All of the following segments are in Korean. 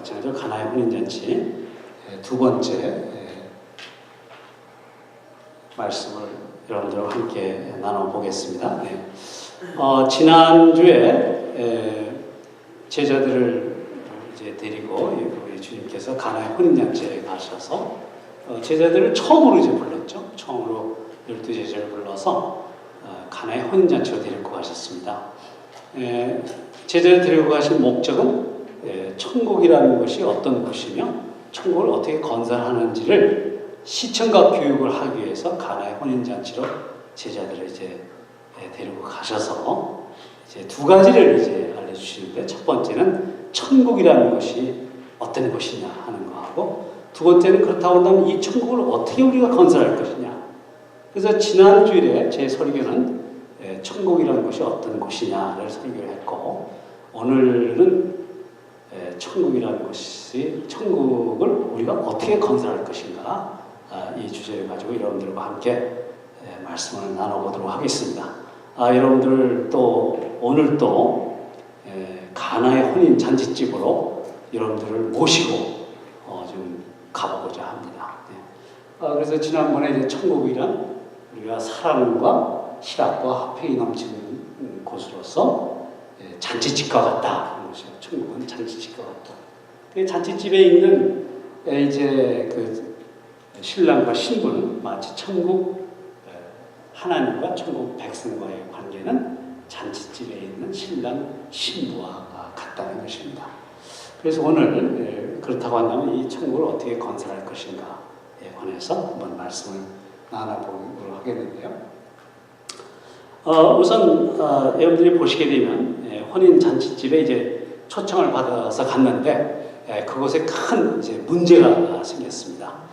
마찬가지로 가나의 혼인잔치 두 번째 말씀을 여러분들과 함께 나눠보겠습니다. 네. 지난주에 제자들을 이제 데리고 우리 주님께서 가나의 혼인잔치에 가셔서 제자들을 처음으로 이제 불렀죠. 처음으로 12제자를 불러서 가나의 혼인잔치로 데리고 가셨습니다. 제자를 데리고 가신 목적은 천국이라는 것이 어떤 곳이며 천국을 어떻게 건설하는지를 시청과 교육을 하기 위해서 가나의 혼인잔치로 제자들을 이제 데리고 가셔서 이제 두 가지를 이제 알려주시는데, 첫 번째는 천국이라는 것이 어떤 것이냐 하는 거하고, 두 번째는 그렇다고 한다면 이 천국을 어떻게 우리가 건설할 것이냐. 그래서 지난 주일에 제 설교는 천국이라는 것이 어떤 것이냐를 설교를 했고, 오늘은 천국이라는 것이 천국을 우리가 어떻게 건설할 것인가, 이 주제를 가지고 여러분들과 함께 말씀을 나눠보도록 하겠습니다. 여러분들 또 오늘 또 가나의 혼인 잔치집으로 여러분들을 모시고 좀 가보고자 합니다. 그래서 지난번에 이제 천국이란 우리가 사랑과 희락과 화평이 넘치는 곳으로서 잔치집과 같다. 천국은 잔치집과 같다. 잔치집에 있는 이제 그 신랑과 신부는 마치 천국 하나님과 천국 백성과의 관계는 잔치집에 있는 신랑 신부와 같다는 것입니다. 그래서 오늘 그렇다고 한다면 이 천국을 어떻게 건설할 것인가에 관해서 한번 말씀을 나눠보도록 하겠는데요. 우선 여러분들이 보시게 되면 혼인 잔치집에 이제 초청을 받아서 갔는데 그곳에 큰 이제 문제가 생겼습니다.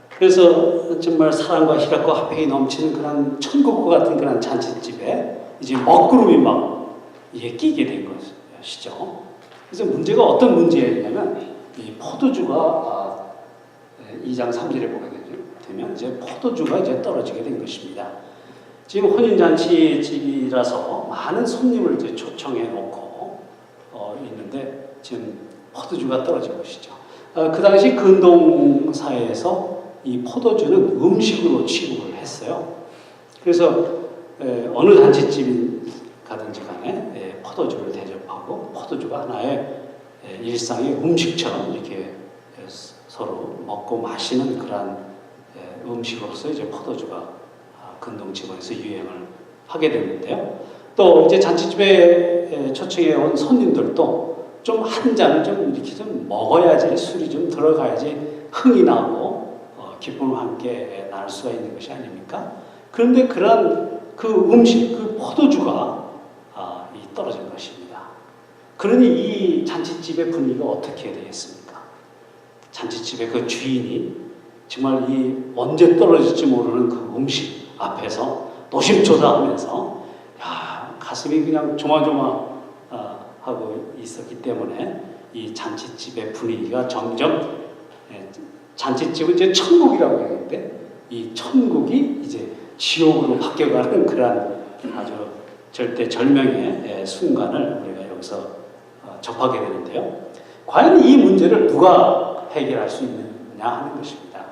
그래서 정말 사랑과 희락과 화평이 넘치는 그런 천국과 같은 그런 잔치집에 이제 먹구름이 막 이게 끼게 된 것이죠. 그래서 문제가 어떤 문제였냐면, 이 포도주가 2장 3절에 보게 되면 이제 포도주가 이제 떨어지게 된 것입니다. 지금 혼인잔치 집이라서 많은 손님을 이제 초청해 놓고 있는데 지금 포도주가 떨어진 것이죠. 그 당시 근동 사회에서 이 포도주는 음식으로 취급을 했어요. 그래서 어느 잔치집이 가든지 간에 포도주를 대접하고, 포도주가 하나의 일상의 음식처럼 이렇게 서로 먹고 마시는 그런 음식으로서 이제 포도주가 근동 지방에서 유행을 하게 됐는데요. 또 이제 잔치집에 초청해 온 손님들도 좀 한 잔을 좀 이렇게 좀 먹어야지, 술이 좀 들어가야지 흥이 나고 기쁨을 함께 나눌 수가 있는 것이 아닙니까? 그런데 그런 그 음식, 그 포도주가 떨어진 것입니다. 그러니 이 잔치집의 분위기가 어떻게 되겠습니까? 잔치집의 그 주인이 정말 이 언제 떨어질지 모르는 그 음식 앞에서 노심초사하면서 가슴이 그냥 조마조마하고 있었기 때문에 이 잔치집의 분위기가 점점, 잔치집은 이제 천국이라고 하는데 이 천국이 이제 지옥으로 바뀌어가는 그런 아주 절대절명의 순간을 우리가 여기서 접하게 되는데요. 과연 이 문제를 누가 해결할 수 있느냐 하는 것입니다.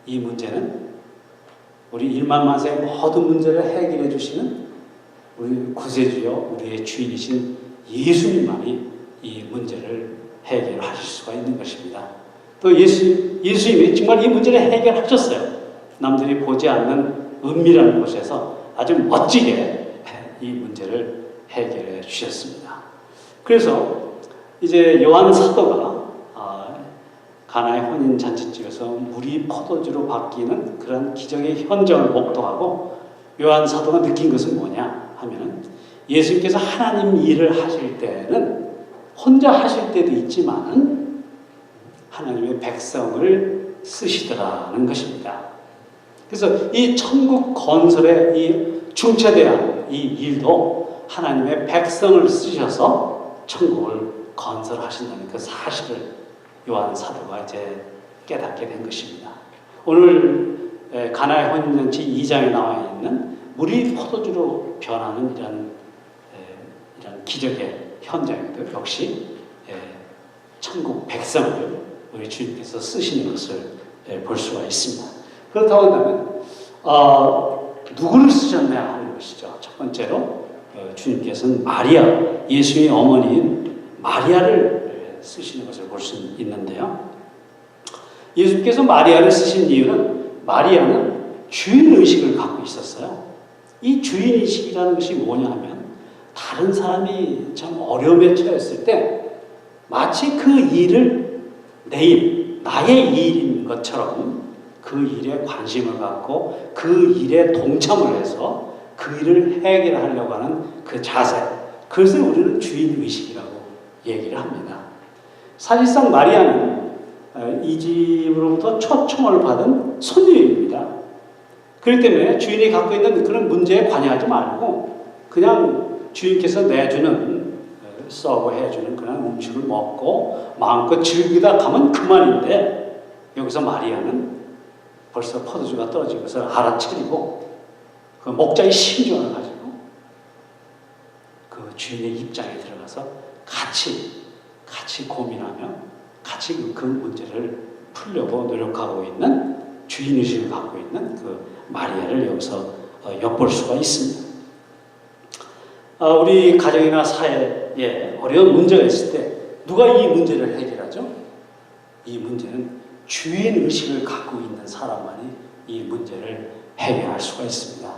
이 문제는 우리 1만 만세의 모든 문제를 해결해 주시는 우리 구세주여 우리의 주인이신 예수님만이 이 문제를 해결하실 수가 있는 것입니다. 또 예수님이 정말 이 문제를 해결하셨어요. 남들이 보지 않는 은밀한 곳에서 아주 멋지게 이 문제를 해결해 주셨습니다. 그래서 이제 요한 사도가 가나의 혼인 잔치집에서 물이 포도주로 바뀌는 그런 기적의 현장을 목도하고, 요한 사도가 느낀 것은 뭐냐 하면, 예수님께서 하나님 일을 하실 때는 혼자 하실 때도 있지만 하나님의 백성을 쓰시더라는 것입니다. 그래서 이 천국 건설의 이 중차대한 이 일도 하나님의 백성을 쓰셔서 천국을 건설하신다는 그 사실을 요한 사도가 이제 깨닫게 된 것입니다. 오늘 가나의 혼인잔치 2장에 나와 있는 물이 포도주로 변하는 이런 기적의 현장에도 역시 천국 백성을 우리 주님께서 쓰시는 것을 볼 수가 있습니다. 그렇다고 한다면 누구를 쓰셨냐 하는 것이죠. 첫 번째로 주님께서는 마리아, 예수의 어머니인 마리아를 쓰시는 것을 볼 수 있는데요. 예수께서 마리아를 쓰신 이유는 마리아는 주인의식을 갖고 있었어요. 이 주인의식이라는 것이 뭐냐 하면 다른 사람이 참 어려움에 처했을 때 마치 그 일을 내 일, 나의 일인 것처럼 그 일에 관심을 갖고 그 일에 동참을 해서 그 일을 해결하려고 하는 그 자세, 그것을 우리는 주인의식이라고 얘기를 합니다. 사실상 마리아는 이 집으로부터 초청을 받은 손님입니다. 그렇기 때문에 주인이 갖고 있는 그런 문제에 관여하지 말고 그냥 주인께서 내주는 서브해주는 그런 음식을 먹고 마음껏 즐기다 가면 그만인데, 여기서 마리아는 벌써 포도주가 떨어진 것을 알아차리고 그 목자의 심정을 가지고 그 주인의 입장에 들어가서 같이 고민하며 같이 그 문제를 풀려고 노력하고 있는 주인의식을 갖고 있는 그 마리아를 여기서 엿볼 수가 있습니다. 우리 가정이나 사회에 어려운 문제가 있을 때 누가 이 문제를 해결하죠? 이 문제는 주인의식을 갖고 있는 사람만이 이 문제를 해결할 수가 있습니다.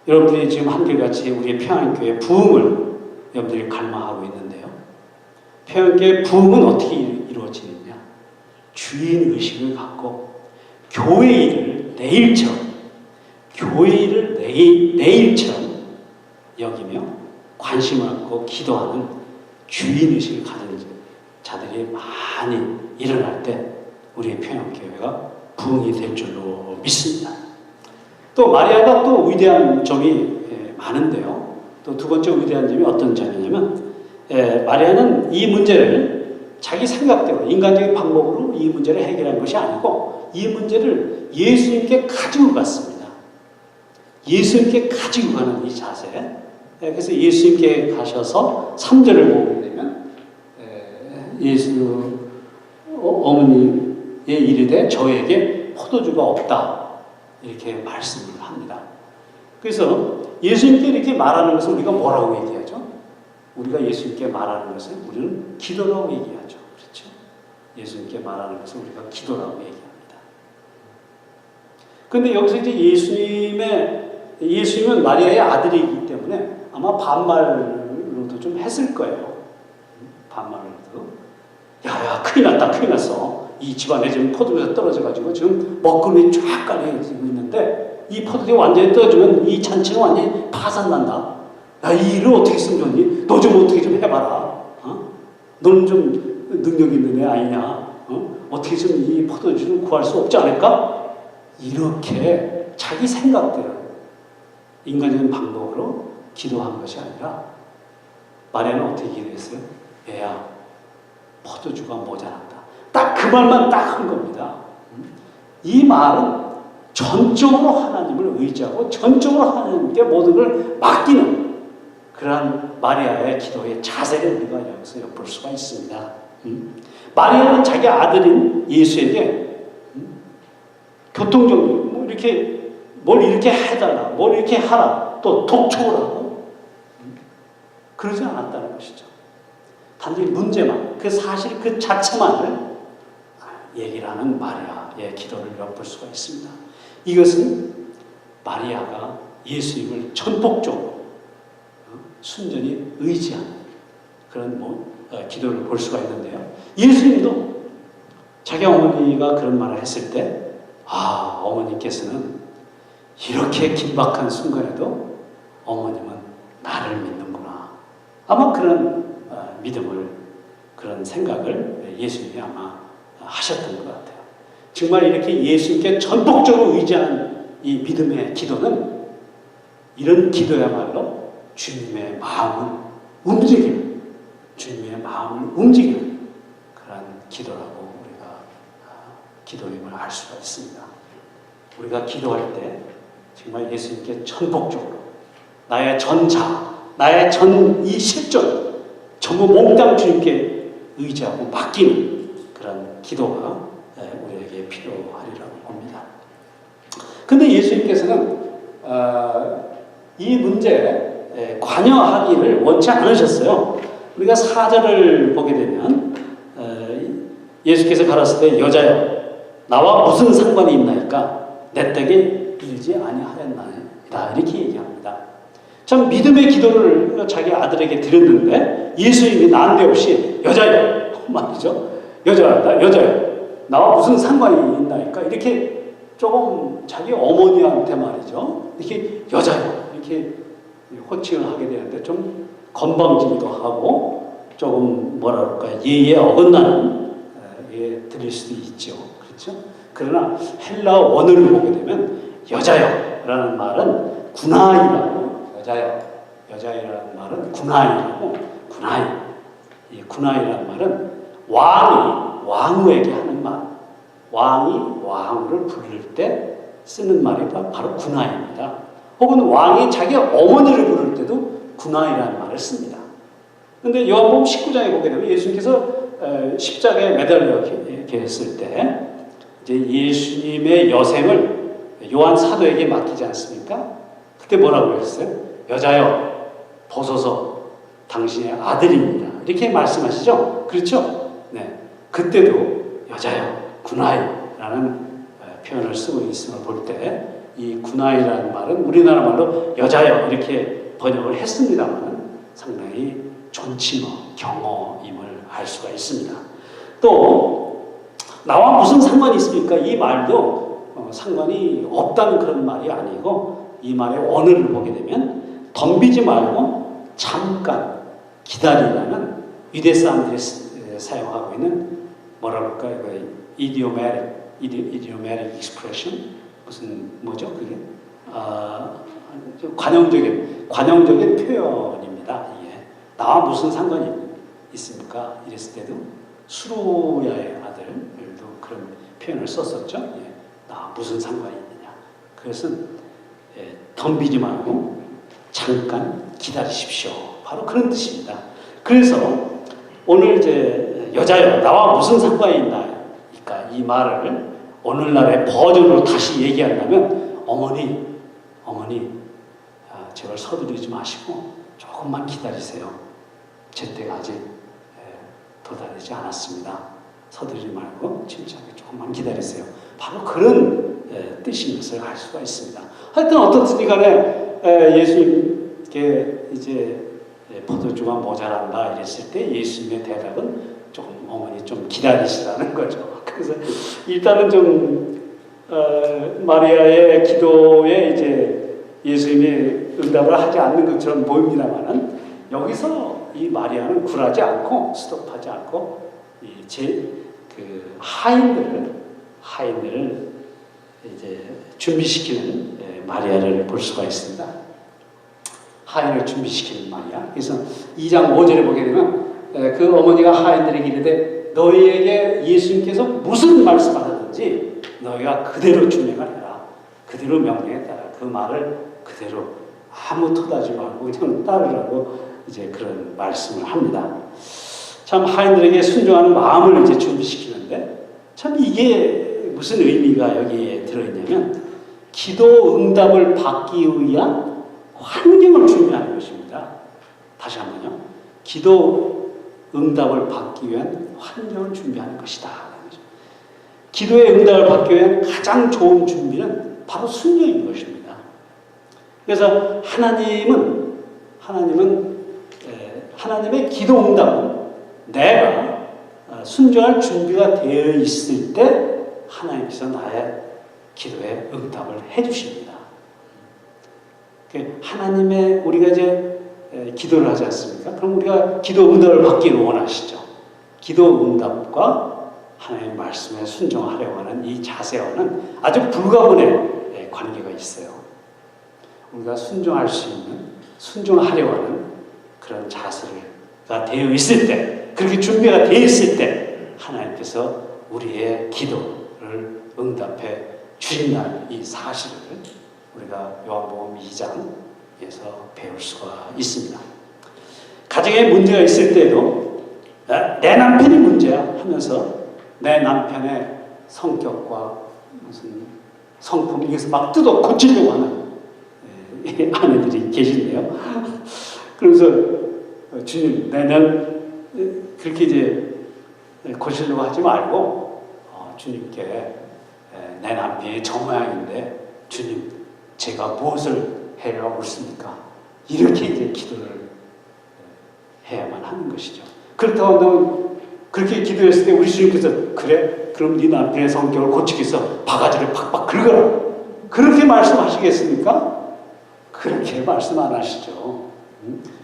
여러분들이 지금 한결같이 우리 평안교회 부흥을 여러분들이 갈망하고 있는데요. 평안교회 부흥은 어떻게 이루어지느냐? 주인의식을 갖고 교회 일을 내 일처럼, 교회 일을 내 일처럼 여기며 관심을 갖고 기도하는 주인의식을 가진 자들이 많이 일어날 때 우리의 평안교회가 부흥이 될 줄로 믿습니다. 또 마리아가 또 위대한 점이 많은데요. 또 두 번째 위대한 점이 어떤 점이냐면 마리아는 이 문제를 자기 생각대로 인간적인 방법으로 이 문제를 해결한 것이 아니고 이 문제를 예수님께 가지고 갔습니다. 예수님께 가지고 가는 이 자세. 그래서 예수님께 가셔서 3절을 보게 되면 예수 어머니의 이르되 저에게 포도주가 없다 이렇게 말씀을 합니다. 그래서 예수님께 이렇게 말하는 것을 우리가 뭐라고 얘기하죠? 우리가 예수님께 말하는 것을 우리는 기도라고 얘기하죠. 그렇죠? 예수님께 말하는 것을 우리가 기도라고 얘기합니다. 그런데 여기서 이제 예수님은 마리아의 아들이기 때문에 아마 반말로도 좀 했을 거예요. 반말로도. 야, 큰일 났다, 큰일 났어. 이 집안에 지금 포도주가 떨어져가지고 지금 먹구름이 쫙 깔려지고 있는데 이 포도주가 완전히 떨어지면 이 잔치는 완전히 파산난다. 야, 이 일을 어떻게 쓰면 좋니? 너 좀 어떻게 좀 해봐라. 너는 좀 능력 있는 애 아니냐? 어떻게 좀 이 포도주 좀 구할 수 없지 않을까? 이렇게 자기 생각대로 인간적인 방법으로 기도한 것이 아니라 마리아는 어떻게 기도했어요? 얘야, 포도주가 모자란다. 딱 그 말만 딱 한 겁니다. 이 말은 전적으로 하나님을 의지하고 전적으로 하나님께 모든 걸 맡기는 그러한 마리아의 기도의 자세를 우리가 여기서 엿볼 수가 있습니다. 마리아는 자기 아들인 예수에게 교통정리, 뭘 이렇게 해달라, 뭘 이렇게 하라, 또 독촉을 하고 그러지 않았다는 것이죠. 단지 문제만, 그 사실 그 자체만을 얘기를 하는 마리아의 기도를 엿볼 수가 있습니다. 이것은 마리아가 예수님을 전폭적으로 순전히 의지하는 그런 기도를 볼 수가 있는데요. 예수님도 자기 어머니가 그런 말을 했을 때 어머니께서는 이렇게 긴박한 순간에도 어머님은 나를 믿는구나. 아마 그런 믿음을, 그런 생각을 예수님이 아마 하셨던 것 같아요. 정말 이렇게 예수님께 전폭적으로 의지하는 이 믿음의 기도는 이런 기도야말로 주님의 마음을 움직이는, 주님의 마음을 움직이는 그런 기도라고 우리가 기도임을 알 수가 있습니다. 우리가 기도할 때 정말 예수님께 전폭적으로 나의 전자, 나의 이 실존 전부 몽땅 주님께 의지하고 맡기는 그런 기도가 우리에게 필요하리라고 봅니다. 근데 예수님께서는 이 문제에 관여하기를 원치 않으셨어요. 우리가 4절을 보게 되면 예수께서 가라사대 여자여 나와 무슨 상관이 있나이까 내 댁에 일지 아니하였나이다 이렇게 얘기합니다. 참 믿음의 기도를 자기 아들에게 드렸는데 예수님이 난데없이 여자여 말이죠. 여자여 나와 무슨 상관이 있나이까 이렇게 조금 자기 어머니한테 말이죠. 이렇게 여자여 이렇게 호칭을 하게 되는데 좀 건방지기도 하고 조금 뭐라 그럴까 예에 어긋나는 예 들릴 수도 있죠. 그렇죠? 그러나 헬라 원어를 보게 되면 여자여라는 말은 구나이라고 여자여라는 말은 구나이라고 이 구나이라는 말은 왕이 왕후에게 하는 말, 왕이 왕후를 부를 때 쓰는 말이 바로 구나이입니다. 혹은 왕이 자기 어머니를 부를 때도 구나이라는 말을 씁니다. 그런데 요한복음 19장에 보게 되면 예수님께서 십자가에 매달려 계셨을 때 이제 예수님의 여생을 요한 사도에게 맡기지 않습니까? 그때 뭐라고 했어요? 여자여 보소서 당신의 아들입니다. 이렇게 말씀하시죠? 그렇죠? 네. 그때도 여자여 구나이라는 표현을 쓰고 있음을 볼 때 이 구나이라는 말은 우리나라 말로 여자여 이렇게 번역을 했습니다만 상당히 존칭어, 경어임을 알 수가 있습니다. 또 나와 무슨 상관이 있습니까? 이 말도 상관이 없다는 그런 말이 아니고 이 말의 원어를 보게 되면 덤비지 말고 잠깐 기다리라는 유대 사람들이 사용하고 있는 뭐라 그럴까요? idiomatic expression 무슨 뭐죠 그게? 관용적인 표현입니다. 예. 나와 무슨 상관이 있습니까? 이랬을 때도 수루야의 아들도 그런 표현을 썼었죠. 예. 나와 무슨 상관이 있느냐? 그것은 덤비지 말고 잠깐 기다리십시오. 바로 그런 뜻입니다. 그래서 오늘 이제 여자여 나와 무슨 상관이 있나이까 이 말을 오늘날의 버전으로 다시 얘기한다면 어머니 제발 서두르지 마시고 조금만 기다리세요. 제 때가 아직 도달하지 않았습니다. 서두르지 말고 침착하게 조금만 기다리세요. 바로 그런 뜻인 것을 알 수가 있습니다. 하여튼 어떻든 간에 예수님께 이제 포도주가 모자란다 이랬을 때 예수님의 대답은 조금 어머니 좀 기다리시라는 거죠. 그래서 일단은 좀 마리아의 기도에 이제 예수님이 응답을 하지 않는 것처럼 보입니다만은 여기서 이 마리아는 굴하지 않고 스톱하지 않고 그 하인들을 이제 준비시키는 마리아를 볼 수가 있습니다. 하인을 준비시키는 마리아. 그래서 2장 5절에 보게 되면 그 어머니가 하인들에게 이르되 너희에게 예수님께서 무슨 말씀을 하든지 너희가 그대로 준행을 해라. 그대로 명령에 따라 그 말을 그대로 아무 토다지 말고 그냥 따르라고 이제 그런 말씀을 합니다. 참 하인들에게 순종하는 마음을 이제 준비시키는데 참 이게 무슨 의미가 여기에 들어있냐면 기도 응답을 받기 위한 환경을 준비하는 것입니다. 다시 한번요. 기도 응답을 받기 위한 환경을 준비하는 것이다. 기도의 응답을 받기 위한 가장 좋은 준비는 바로 순종인 것입니다. 그래서 하나님의 기도 응답은 내가 순종할 준비가 되어 있을 때 하나님께서 나의 기도에 응답을 해주십니다. 하나님의 우리가 이제 기도를 하지 않습니까? 그럼 우리가 기도 응답을 받기를 원하시죠. 기도 응답과 하나님의 말씀에 순종하려고 하는 이 자세와는 아주 불가분의 관계가 있어요. 우리가 순종할 수 있는, 순종하려고 하는 그런 자세가 되어 있을 때, 그렇게 준비가 되어 있을 때 하나님께서 우리의 기도를 응답해 주신다는 이 사실을 우리가 요한복음 2장에서 배울 수가 있습니다. 가정에 문제가 있을 때도 내 남편이 문제야 하면서 내 남편의 성격과 무슨 성품 이것을 막 뜯어 고치려고 하는 아내들이 계신데요. 그래서 주님, 나는 그렇게 이제 고치려고 하지 말고 주님께 내 남편이 저 모양인데 주님, 제가 무엇을 해야 옳습니까? 이렇게 이제 기도를 해야만 하는 것이죠. 그렇다고 한다면 그렇게 기도했을 때 우리 주님께서 그래? 그럼 네 남편의 성격을 고치기 위해서 바가지를 팍팍 긁어라. 그렇게 말씀하시겠습니까? 그렇게 말씀 안 하시죠.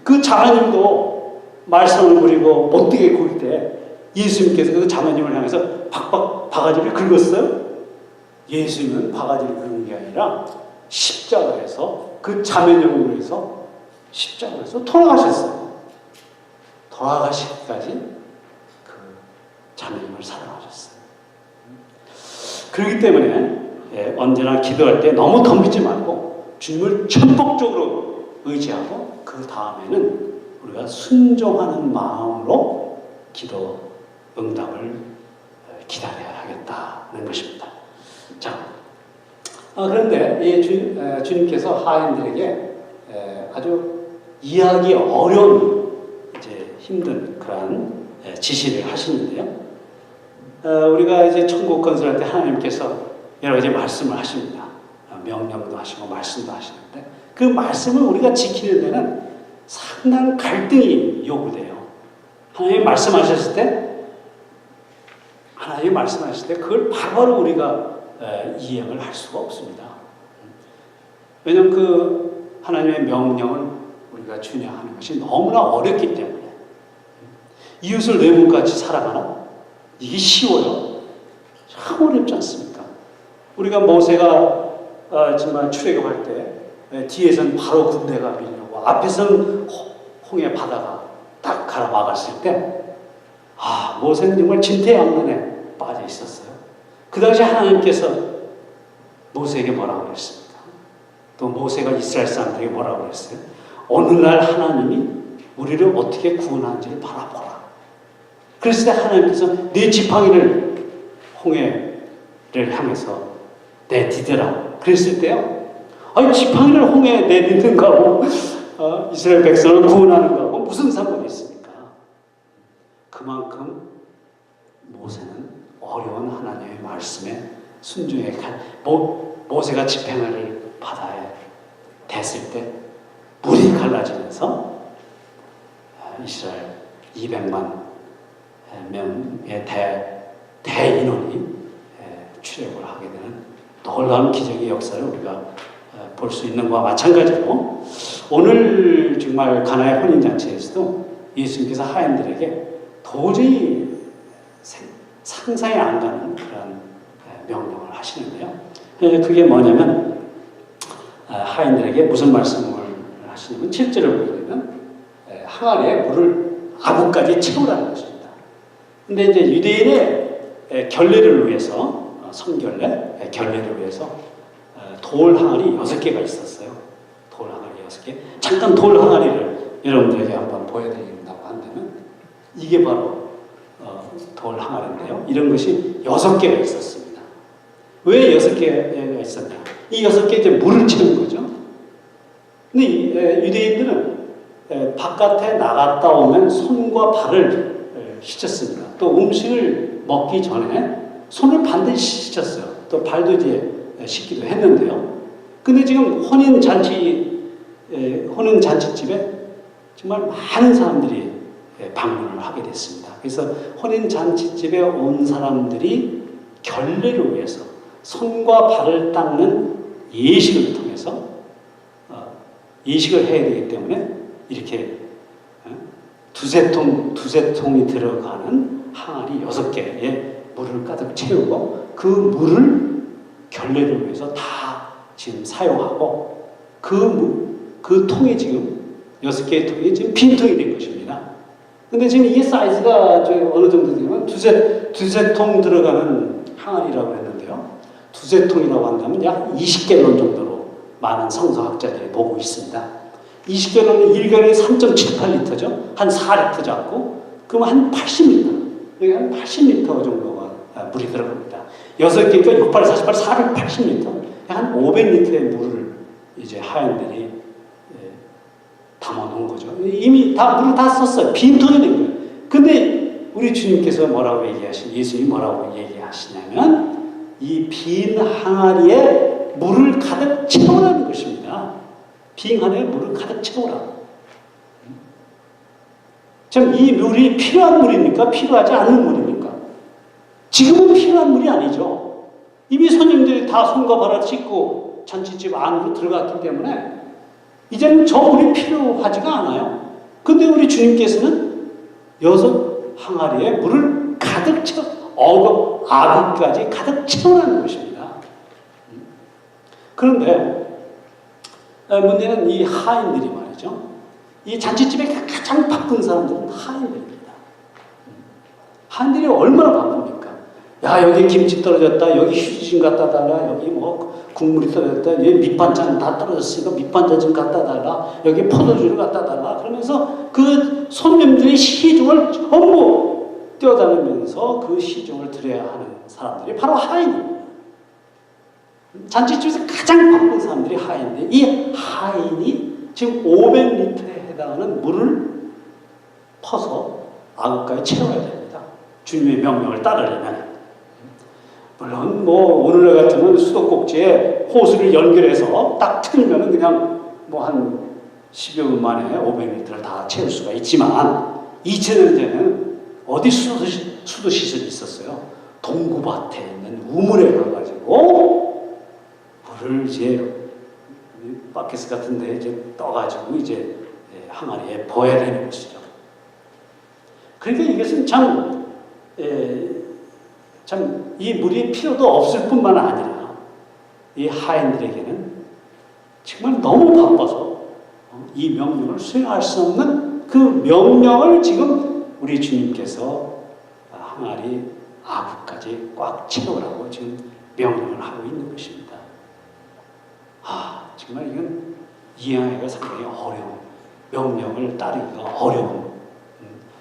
그 자매님도 말씀을 부리고 못되게 굴 때 예수님께서 그 자매님을 향해서 팍팍 바가지를 긁었어요? 예수님은 바가지를 긁는 게 아니라 십자가에서 그 자매님을 위해서 십자가에서 돌아가셨어요. 돌아가시기까지 그 자매님을 사랑하셨어요. 그렇기 때문에 언제나 기도할 때 너무 덤비지 말고 주님을 전폭적으로 의지하고 그 다음에는 우리가 순종하는 마음으로 기도 응답을 기다려야 하겠다는 것입니다. 자, 그런데 주님께서 하인들에게 아주 이해하기 어려운 이제 힘든 그런 지시를 하시는데요. 우리가 이제 천국 건설할 때 하나님께서 여러 가지 말씀을 하십니다. 명령도 하시고 말씀도 하시는데 그 말씀을 우리가 지키는 데는 상당한 갈등이 요구돼요. 하나님이 말씀하셨을 때 그걸 바로 우리가 이행을 할 수가 없습니다. 왜냐하면 그 하나님의 명령을 우리가 준행하는 것이 너무나 어렵기 때문에 이웃을 내 몸같이 사랑하나? 이게 쉬워요? 참 어렵지 않습니까? 우리가 모세가 정말 출애굽할 때 뒤에서는 바로 군대가 밀려고 앞에서는 홍해 바다가 딱 가로막았을 때 모세는 정말 진퇴양난에 빠져 있었어요. 그 당시 하나님께서 모세에게 뭐라고 그랬습니까? 또 모세가 이스라엘 사람들에게 뭐라고 그랬어요? 오늘날 하나님이 우리를 어떻게 구원하는지를 바라보라. 그랬을 때 하나님께서 네 지팡이를 홍해를 향해서 내디뎌라. 그랬을 때요. 지팡이를 홍해에 내딛는 거하고 이스라엘 백성을 구원하는 거하고 무슨 상관이 있습니까? 그만큼 모세는 어려운 하나님의 말씀에 순종해 모세가 지팡이를 바다에 댔을 때 물이 갈라지면서 이스라엘 200만 명의 대인원이 출애굽을 하게 되는 놀라운 기적의 역사를 우리가 볼 수 있는 것과 마찬가지로 오늘 정말 가나의 혼인잔치에서도 예수님께서 하인들에게 도저히 상상이 안 가는 그런 명령을 하시는데요. 그게 뭐냐면 하인들에게 무슨 말씀을 하시냐면 7절을 보게 되면 항아리에 물을 아구까지 채우라는 것입니다. 근데 이제 유대인의 결례를 위해서 성결례, 결례를 위해서 돌 항아리 6개가 있었어요. 돌 항아리 6개. 잠깐 돌 항아리를 여러분들에게 한번 보여드린다고 한다면 이게 바로 돌 항아리인데요. 이런 것이 6개가 있었습니다. 왜 6개가 있었냐? 이 6개 이제 물을 채운 거죠. 근데 유대인들은 바깥에 나갔다 오면 손과 발을 씻었습니다. 또 음식을 먹기 전에 손을 반드시 씻었어요. 또 발도 이제 씻기도 했는데요. 근데 지금 혼인잔치집에 정말 많은 사람들이 방문을 하게 됐습니다. 그래서 혼인잔치집에 온 사람들이 결례를 위해서 손과 발을 닦는 예식을 통해서 예식을 해야 되기 때문에 이렇게 두세 통이 들어가는 항아리 6개에 물을 가득 채우고 그 물을 결례를 위해서 다 지금 사용하고 그 통이 지금 6개의 통이 지금 빈통이 된 것입니다. 근데 지금 이게 사이즈가 어느 정도 되면 두세 통 들어가는 항아리라고 했는데요. 두세 통이라고 한다면 약 20갤런 정도로 많은 성서학자들이 보고 있습니다. 20갤런은 1갤런이 3.78리터죠. 한 4리터 잡고 그럼 한 80m, 여기 한 80m 정도가 물이 들어갑니다. 6개니까 6, 8, 48, 480m, 한 500리터의 물을 이제 하인들이 담아놓은 거죠. 이미 다 물을 다 썼어요. 빈통이 된 거예요. 근데 우리 주님께서 뭐라고 예수님이 뭐라고 얘기하시냐면 이 빈 항아리에 물을 가득 채우라는 것입니다. 빈 항아리에 물을 가득 채우라. 참 이 물이 필요한 물입니까? 필요하지 않는 물입니까? 지금은 필요한 물이 아니죠. 이미 손님들이 다 손과 발을 씻고 잔치집 안으로 들어갔기 때문에 이제는 저 물이 필요하지가 않아요. 근데 우리 주님께서는 6 항아리에 물을 가득 채워, 아구까지 가득 채우라는 것입니다. 그런데 문제는 이 하인들이 말이죠. 이 잔치집에 가장 바쁜 사람들은 하인들입니다. 하인들이 얼마나 바쁩니까? 야, 여기 김치 떨어졌다, 여기 휴지 좀 갖다 달라, 여기 뭐 국물이 떨어졌다, 여기 밑반찬 다 떨어졌으니까 밑반찬 좀 갖다 달라, 여기 포도주를 갖다 달라. 그러면서 그 손님들의 시중을 전부 뛰어다니면서 그 시중을 드려야 하는 사람들이 바로 하인입니다. 잔치집에서 가장 바쁜 사람들이 하인인데 이 하인이 지금 500리터에 해당하는 물을 퍼서 아구까지 채워야 됩니다. 주님의 명령을 따르려면. 물론 뭐 오늘날 같으면 수도꼭지에 호수를 연결해서 딱 틀면 그냥 뭐 한 10여 분 만에 500리터를 다 채울 수가 있지만 2000년 전에는 어디 수도 시설이 있었어요. 동구밭에 있는 우물에 가가지고 물을 이제 바켓 같은 데 이제 떠가지고 이제 항아리에 부어야 되는 것이죠. 그러니까 이것은 참 이 물이 필요도 없을 뿐만 아니라 이 하인들에게는 정말 너무 바빠서 이 명령을 수행할 수 없는 그 명령을 지금 우리 주님께서 항아리 아구까지 꽉 채우라고 지금 명령을 하고 있는 것입니다. 정말 이건 이해하기가 상당히 어려운, 명령을 따르기가 어려운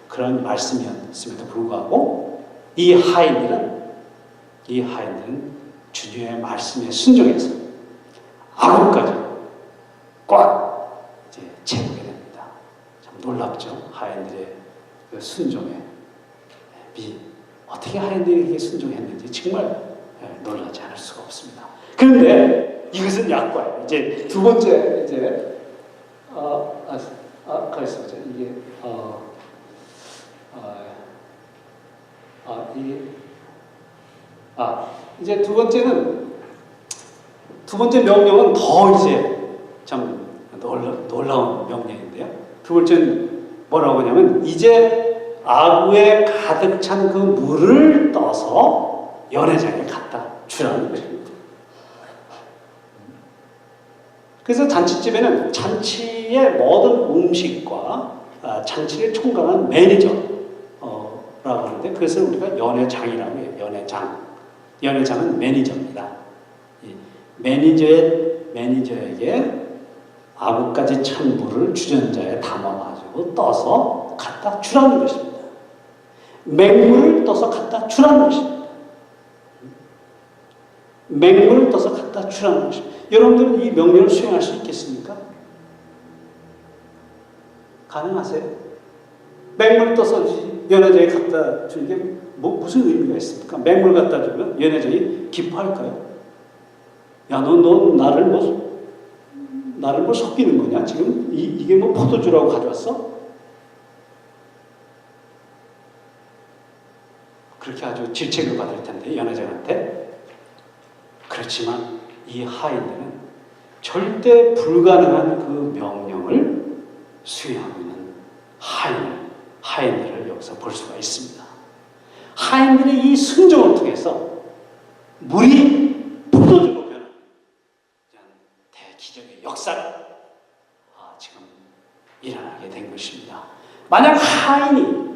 그런 말씀이었음에도 불구하고 이 하인들은 주님의 말씀에 순종해서 아구까지 꽉 이제 채우게 됩니다. 참 놀랍죠? 하인들의 그 순종에 어떻게 하인들이 이렇게 순종했는지 정말 놀라지 않을 수가 없습니다. 그런데 이것은 약과예요. 이제 두 번째 이제 가만있어 보자. 이게 이제 두 번째 명령은 더 이제 참 놀라운 명령인데요. 두 번째는 뭐라고 하냐면 이제 아구에 가득 찬 그 물을 떠서 연회장에 갖다 주라는 것입니다. 그래서 잔치집에는 잔치의 모든 음식과 잔치를 총괄하는 매니저라고 하는데 그래서 우리가 연회장이라고 해요. 연회장은 매니저입니다. 매니저에게 아구까지 찬 물을 주전자에 담아가지고 떠서 갖다 주라는 것입니다. 맹물을 떠서 갖다 주라는 것입니다. 맹물을 떠서 갖다 주라는 것입니다. 여러분들은 이 명령을 수행할 수 있겠습니까? 가능하세요? 맹물 떠서 연회장에 갖다 주는 게 무슨 의미가 있습니까? 맹물 갖다 주면 연회장이 기뻐할까요? 야, 너 나를 뭐 속이는 거냐? 지금 이게 뭐 포도주라고 가져왔어? 그렇게 아주 질책을 받을 텐데 연회장한테. 그렇지만 이 하인들은 절대 불가능한 그 명령을 수행하고 있는 하인들을 여기서 볼 수가 있습니다. 하인들의 이 순종을 통해서 물이 포도주로 변한 대기적의 역사가 지금 일어나게 된 것입니다. 만약 하인이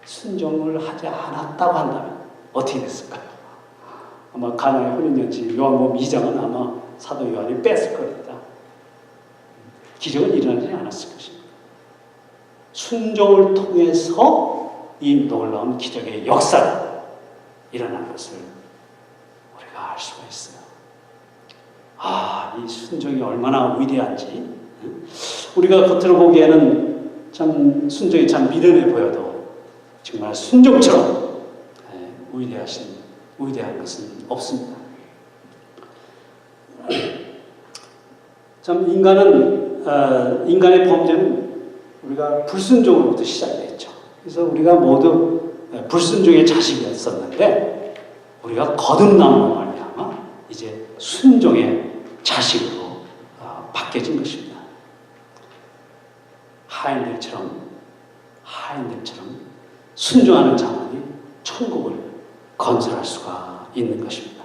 순종을 하지 않았다고 한다면 어떻게 됐을까요? 아마 가나의 혼인잔치 요한복음 2장은 아마 사도 요한이 뺐을 겁니다. 기적은 일어나지 않았을 것입니다. 순종을 통해서 이 놀라운 기적의 역사가 일어난 것을 우리가 알 수가 있어요. 이 순종이 얼마나 위대한지. 우리가 겉으로 보기에는 참 순종이 참 미련해 보여도 정말 순종처럼 위대한 것은 없습니다. 참 인간의 범죄는 우리가 불순종으로부터 시작됐죠. 그래서 우리가 모두 불순종의 자식이었었는데 우리가 거듭남으로 말미암아 이제 순종의 자식으로 바뀌어진 것입니다. 하인들처럼 순종하는 자만이 천국을 건설할 수가 있는 것입니다.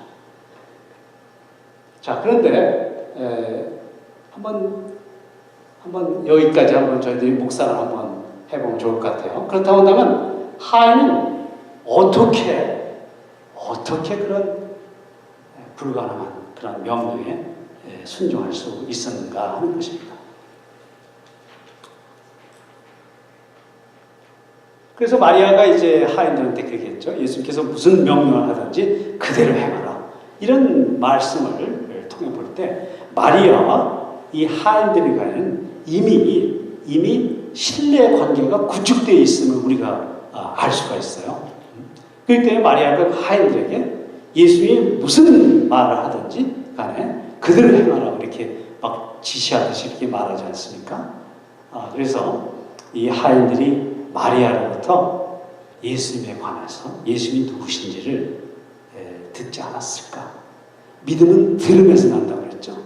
자, 그런데 한번 여기까지 한번 저희들이 묵상을 한번 해보면 좋을 것 같아요. 그렇다고 한다면 하인은 어떻게 그런 불가능한 그런 명령에 순종할 수 있었는가 하는 것입니다. 그래서 마리아가 이제 하인들한테 그렇게 했죠. 예수님께서 무슨 명령을 하든지 그대로 행하라. 이런 말씀을 통해 볼 때 마리아와 이 하인들에 관한 이미 신뢰 관계가 구축되어 있음을 우리가 알 수가 있어요. 그렇기 때문에 마리아가 하인들에게 예수님이 무슨 말을 하든지 간에 그대로 행하라고 이렇게 막 지시하듯이 이렇게 말하지 않습니까? 그래서 이 하인들이 마리아로부터 예수님에 관해서 예수님이 누구신지를 듣지 않았을까? 믿음은 들으면서 난다고 그랬죠.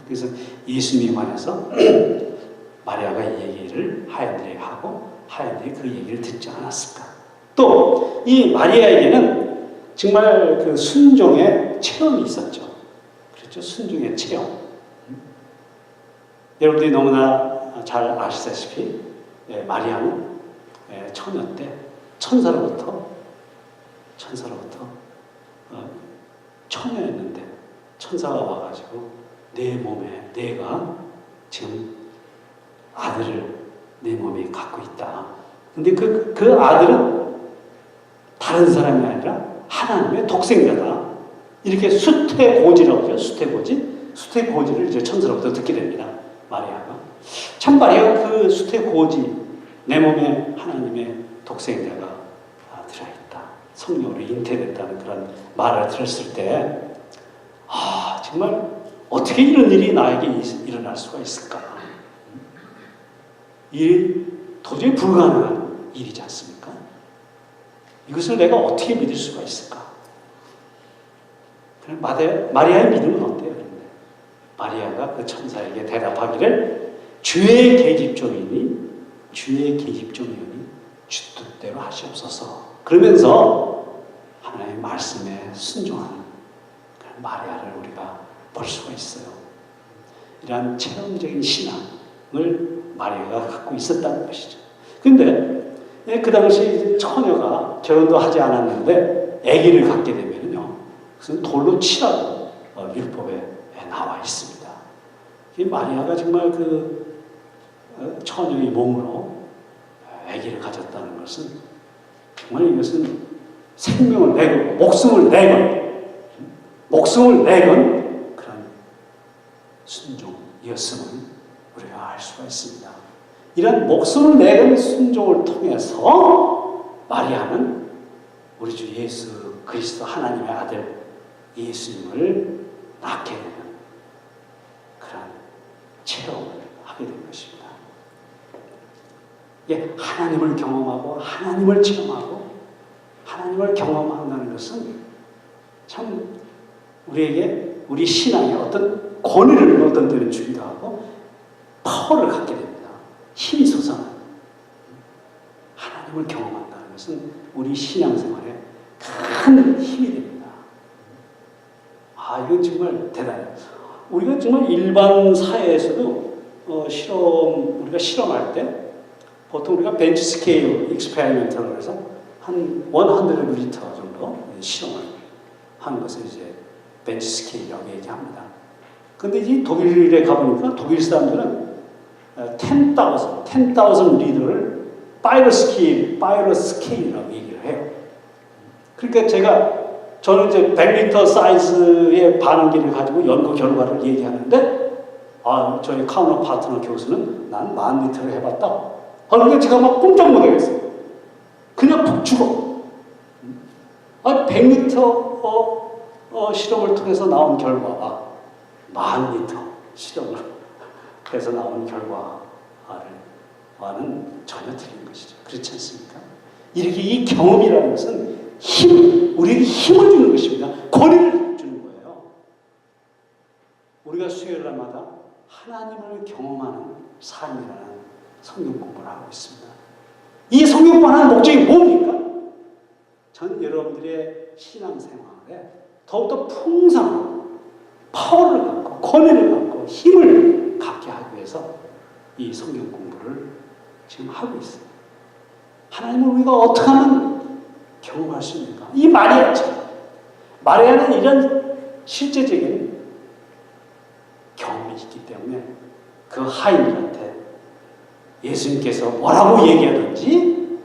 그래서 예수님에 관해서 마리아가 이 얘기를 하인들에게 하고 하인들이 그 얘기를 듣지 않았을까? 또 이 마리아에게는 정말 그 순종의 체험이 있었죠. 그렇죠? 순종의 체험. 여러분들이 너무나 잘 아시다시피 마리아는 처녀 때 천사로부터 처녀였는데 천사가 와가지고 내 몸에 내가 지금 아들을 내 몸에 갖고 있다. 근데 그 아들은 다른 사람이 아니라 하나님의 독생자다. 이렇게 수태고지라고 하죠. 수태고지를 이제 천사로부터 듣게 됩니다. 마리아가. 참 마리아가 그 수태고지 내 몸에 하나님의 독생자가 들어있다. 성령으로 잉태됐다는 그런 말을 들었을 때 정말 어떻게 이런 일이 나에게 일어날 수가 있을까? 이 도저히 불가능한 일이지 않습니까? 이것을 내가 어떻게 믿을 수가 있을까? 마리아의 믿음은 어때요? 그런데 마리아가 그 천사에게 대답하기를 주의 계집종이니 주 뜻대로 하시옵소서. 그러면서 하나님의 말씀에 순종하는 그런 마리아를 우리가 볼 수가 있어요. 이러한 체험적인 신앙을 마리아가 갖고 있었다는 것이죠. 그런데 그 당시 처녀가 결혼도 하지 않았는데 아기를 갖게 되면요, 그것은 돌로 치라고 율법에 나와 있습니다. 마리아가 정말 그 처녀의 몸으로 아기를 가졌다는 것은 정말 이것은 생명을 내건 목숨을 내건 그런 순종이었음을 우리가 알 수가 있습니다. 이런 목숨을 내건 순종을 통해서 마리아는 우리 주 예수 그리스도 하나님의 아들 예수님을 낳게 되는 그런 체험을 하게 된 것입니다. 하나님을 경험하고 하나님을 체험하고 하나님을 경험한다는 것은 참 우리에게 우리 신앙에 어떤 권위를 어떤 때는 주기도 하고 파워를 갖게 됩니다. 힘이 솟아나는 하나님을 경험한다는 것은 우리 신앙생활에 큰 힘이 됩니다. 이건 정말 대단해요. 우리가 정말 일반 사회에서도 우리가 실험할 때 보통 우리가 벤치 스케일 익스페리멘트라고 해서 한 100m 정도 실험을 하는 것을 이제 벤치 스케일이라고 얘기합니다. 근데 이 독일에 가보니까 독일 사람들은 10,000 리더를 바이러스케일이라고 얘기를 해요. 그러니까 저는 이제 100리터 사이즈의 반응기를 가지고 연구 결과를 얘기하는데, 저희 카운터 파트너 교수는 난 10,000리터를 해봤다. 그러니까 제가 막 꼼짝 못하겠어요. 그냥 푹 죽어. 100리터 실험을 통해서 나온 결과가 10,000리터 실험을 해서 나온 결과와는 전혀 틀린 것이죠. 그렇지 않습니까? 이렇게 이 경험이라는 것은 우리에게 힘을 주는 것입니다. 권위를 주는 거예요. 우리가 수요일 날마다 하나님을 경험하는 삶이라는 성경 공부를 하고 있습니다. 이 성경 공부하는 목적이 뭡니까? 전 여러분들의 신앙생활에 더욱더 풍성한 파워를 갖고 권위를 갖고 힘을 갖게 하기 위해서 이 성경 공부를 지금 하고 있습니다. 하나님을 우리가 어떻게 하면 경험할 수 있는가? 이 마리아처럼. 마리아는 이런 실제적인 경험이 있기 때문에 그 하인들한테 예수님께서 뭐라고 얘기하든지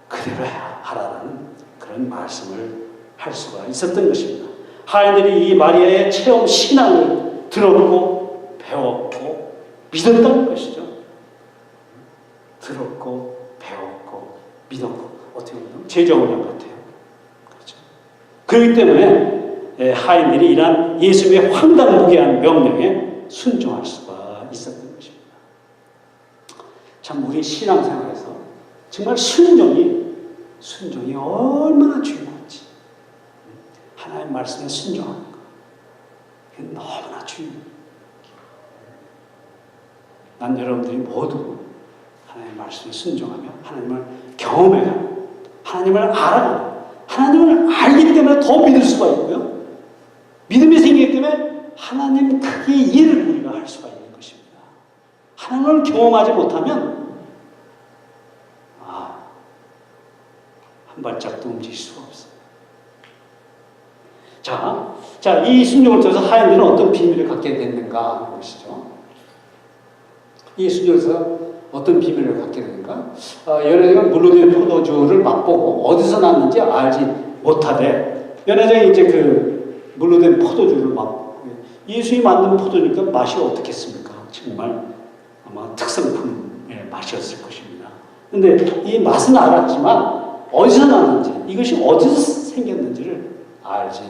그대로 하라는 그런 말씀을 할 수가 있었던 것입니다. 하인들이 이 마리아의 체험 신앙을 들었고 배웠고 믿었다는 것이죠. 들었고 배웠고 믿었고 어떻게 보면 제자훈련 같아요. 그렇죠. 그렇기 때문에 하인들이 이러한 예수님의 황당무계한 명령에 순종할 수가 있었던 것입니다. 참 우리 신앙생활에서 정말 순종이 얼마나 중요한지, 하나님의 말씀에 순종하는 것, 그게 너무나 중요해요. 난 여러분들이 모두 하나님의 말씀에 순종하며 하나님을 경험해가고 하나님을 알아가고 하나님을 알기 때문에 더 믿을 수가 있고요. 믿음이 생기기 때문에 하나님 크기의 일을 우리가 할 수가 있는 것입니다. 하나님을 경험하지 못하면 한 발짝도 움직일 수가 없어요. 자, 이 순종을 통해서 하인들은 어떤 비밀을 갖게 됐는가 하는 것이죠. 이 순종에서 어떤 비밀을 갖게 되는가? 연회장은 물로 된 포도주를 맛보고 어디서 났는지 알지 못하되, 연회장이 이제 그 물로 된 포도주를 예수님이 만든 포도니까 맛이 어떻겠습니까? 정말 아마 특성품의 맛이었을 것입니다. 근데 이 맛은 알았지만 어디서 났는지, 이것이 어디서 생겼는지를 알지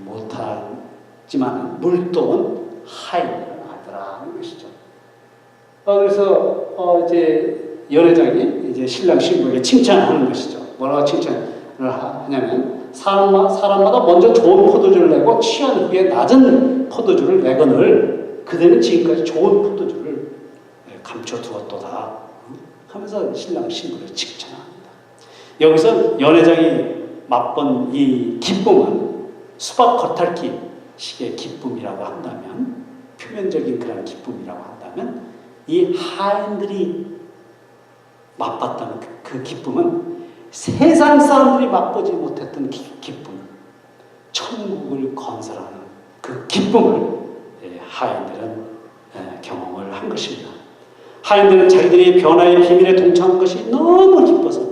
못하지만 물동은 하인을 하더라 하는 것이죠. 그래서 이제 연회장이 이제 신랑 신부에게 칭찬하는 것이죠. 뭐라고 칭찬을 하냐면, 사람마다 먼저 좋은 포도주를 내고 취한 후에 낮은 포도주를 내거늘 그대는 지금까지 좋은 포도주를 감춰두었도다 하면서 신랑 신부를 칭찬합니다. 여기서 연회장이 맛본 이 기쁨은 수박 겉핥기 식의 기쁨이라고 한다면, 표면적인 그런 기쁨이라고 한다면, 이 하인들이 맛봤다는 그 기쁨은 세상 사람들이 맛보지 못했던 기쁨, 천국을 건설하는 그 기쁨을 하인들은 경험을 한 것입니다. 하인들은 자기들이 변화의 비밀에 동참한 것이 너무 기뻐서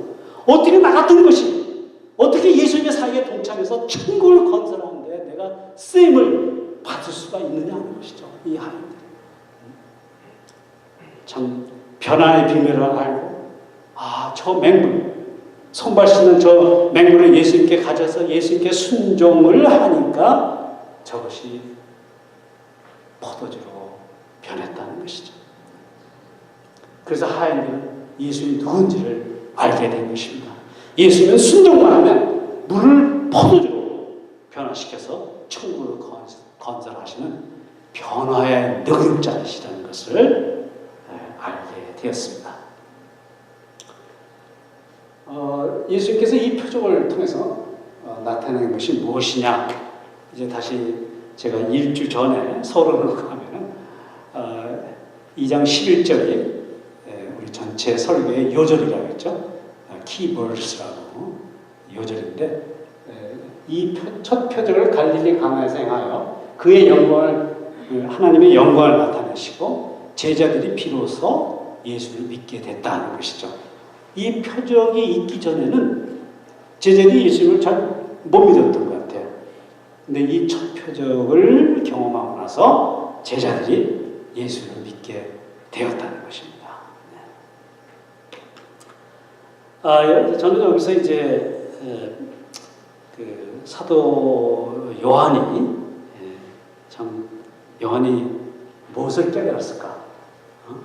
어떻게 나 같은 것이, 어떻게 예수님의 사역에 동참해서 천국을 건설하는데 내가 쓰임을 받을 수가 있느냐 하는 것이죠. 이 하인들. 참 변화의 비밀을 알고, 저 맹물, 손발 씻는 저 맹물을 예수님께 가져서 예수님께 순종을 하니까 저것이 포도주로 변했다는 것이죠. 그래서 하인들은 예수님이 누군지를 알게 된 것입니다. 예수님은 순종만 하면 물을 포도주로 변화시켜서 천국을 건설하시는 변화의 능력자이시라는 것을 알게 되었습니다. 예수님께서 이 표적을 통해서 나타내는 것이 무엇이냐? 이제 다시 제가 일주 전에 서론으로 가면은 2장 11절이 우리 전체 설교의 요절이라고 했죠. 키버스라고 요절인데, 이 첫 표적을 갈릴리 가나에서 행하여 그의 영광을, 하나님의 영광을 나타내시고 제자들이 비로소 예수를 믿게 됐다는 것이죠. 이 표적이 있기 전에는 제자들이 예수님을 잘 못 믿었던 것 같아요. 근데 이 첫 표적을 경험하고 나서 제자들이 예수를 믿게 되었다는 것입니다. 저는 여기서 이제 그 사도 요한이 참 요한이 무엇을 깨달았을까?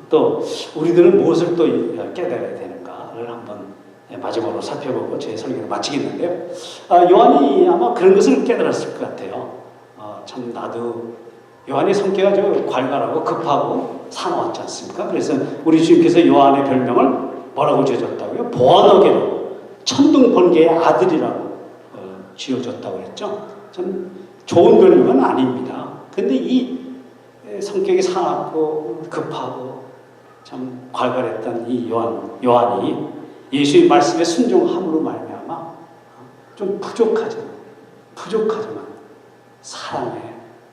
또 우리들은 무엇을 또 깨달아야 되는가를 한번 마지막으로 살펴보고 제 설교를 마치겠는데요. 요한이 아마 그런 것을 깨달았을 것 같아요. 참 나도 요한의 성격이 아주 괄괄하고 급하고 사나웠지 않습니까? 그래서 우리 주님께서 요한의 별명을 뭐라고 지어줬다고요? 보아너게로 천둥번개의 아들이라고 지어줬다고 그랬죠. 참 좋은 별명은 아닙니다. 근데 이 성격이 사납고 급하고 참 괄괄했던 이 요한이 예수의 말씀에 순종함으로 말미암아 좀 부족하지만 사랑의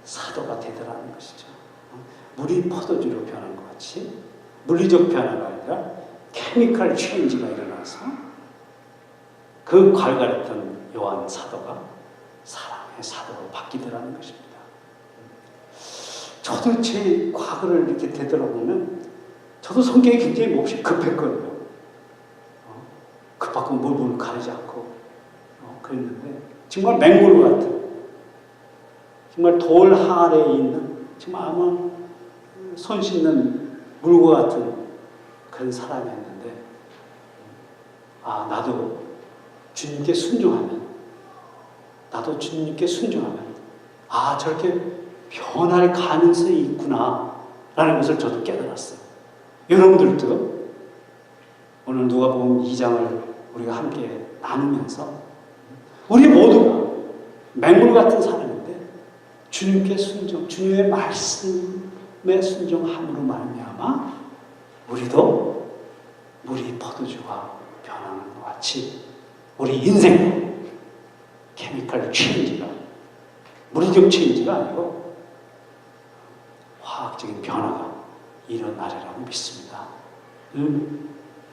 사도가 되더라는 것이죠. 물이 포도주로 변한 것 같이 물리적 변화가 아니라 케미컬 체인지가 일어나서 그 괄괄했던 요한 사도가 사랑의 사도로 바뀌더라는 것입니다. 저도 제 과거를 이렇게 되돌아보면 저도 성격이 굉장히 몹시 급했거든요. 급하고 물불 가리지 않고 그랬는데 정말 맹물 같은 정말 돌 아래에 있는 정말 아마 손 씻는 물과 같은 그런 사람이었는데 나도 주님께 순종하면 저렇게 변할 가능성이 있구나 라는 것을 저도 깨달았어요. 여러분들도 오늘 누가복음 2장을 우리가 함께 나누면서 우리 모두가 맹물 같은 사람인데 주님께 순종, 주님의 말씀에 순종함으로 말미암아 우리도 물이 포도주가 변하는 것 같이 우리 인생도 케미컬 체인지가 물리적 체인지가 아니고 화학적인 변화가 일어나리라고 믿습니다.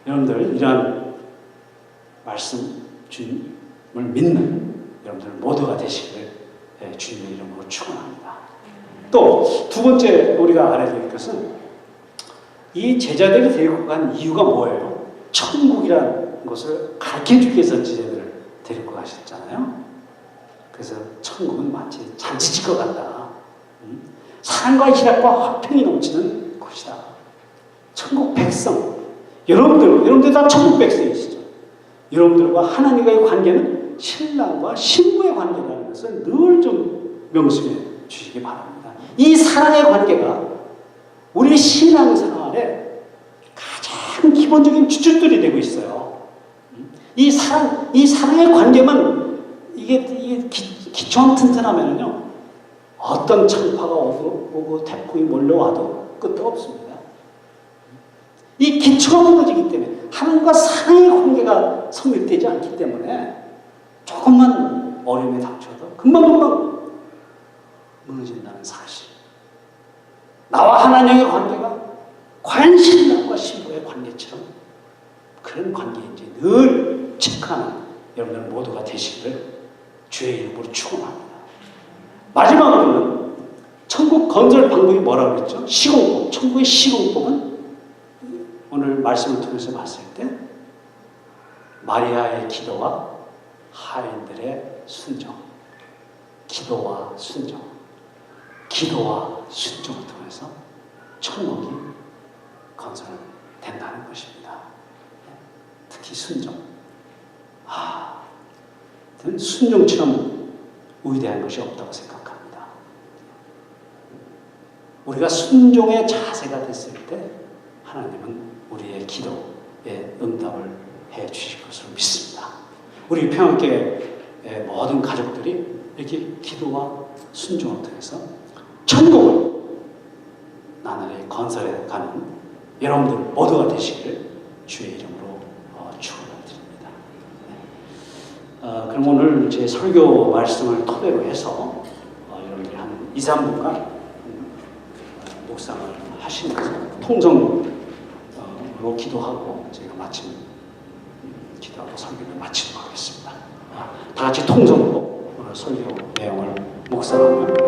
여러분들 이러한 말씀 주님을 믿는 여러분들 모두가 되시기를 주님의 이름으로 축원합니다. 또 두 번째 우리가 알아야 될 것은 이 제자들이 데리고 간 이유가 뭐예요? 천국이라는 것을 가르쳐주기 위해서 제자들을 데리고 가셨잖아요. 그래서 천국은 마치 잔치집 같다. 사랑과 희락과 화평이 넘치는 곳이다. 천국 백성, 여러분들 다 천국 백성이시죠. 여러분들과 하나님과의 관계는 신랑과 신부의 관계라는 것을 늘 좀 명심해 주시기 바랍니다. 이 사랑의 관계가 우리 신앙생활에 가장 기본적인 주축들이 되고 있어요. 이 사랑의 관계만 이게 기초만 튼튼하면요 어떤 창파가 오고 태풍이 몰려와도 끝도 없습니다. 이 기초가 무너지기 때문에 하나님과 사랑의 관계가 성립되지 않기 때문에 조금만 어려움에 닥쳐도 금방 무너진다는 사실. 나와 하나님의 관계가 과연 신랑과 신부의 관계처럼 그런 관계인지 늘 체크하는 여러분들 모두가 되시기를 주의 이름으로 축원합니다. 마지막으로는 천국 건설 방법이 뭐라고 그랬죠? 시공법. 천국의 시공법은 오늘 말씀을 통해서 봤을 때 마리아의 기도와 하인들의 순종, 기도와 순종을 통해서 천국이 건설된다는 것입니다. 특히 순종. 저는 순종처럼 위대한 것이 없다고 생각합니다. 우리가 순종의 자세가 됐을 때 하나님은 우리의 기도에 응답을 해 주실 것으로 믿습니다. 우리 평안교회 모든 가족들이 이렇게 기도와 순종을 통해서 천국을 나날이 건설해 가는 여러분들 모두가 되시기를 주의 이름으로 축원을 드립니다. 그럼 오늘 제 설교 말씀을 토대로 해서 여러분들이 한 2, 3분간 묵상을 하시면서 통성으로 기도하고 제가 마침 기도하고 설교를 마치도록 하겠습니다. 다 같이 통성으로 오늘 설교 내용을 묵상하며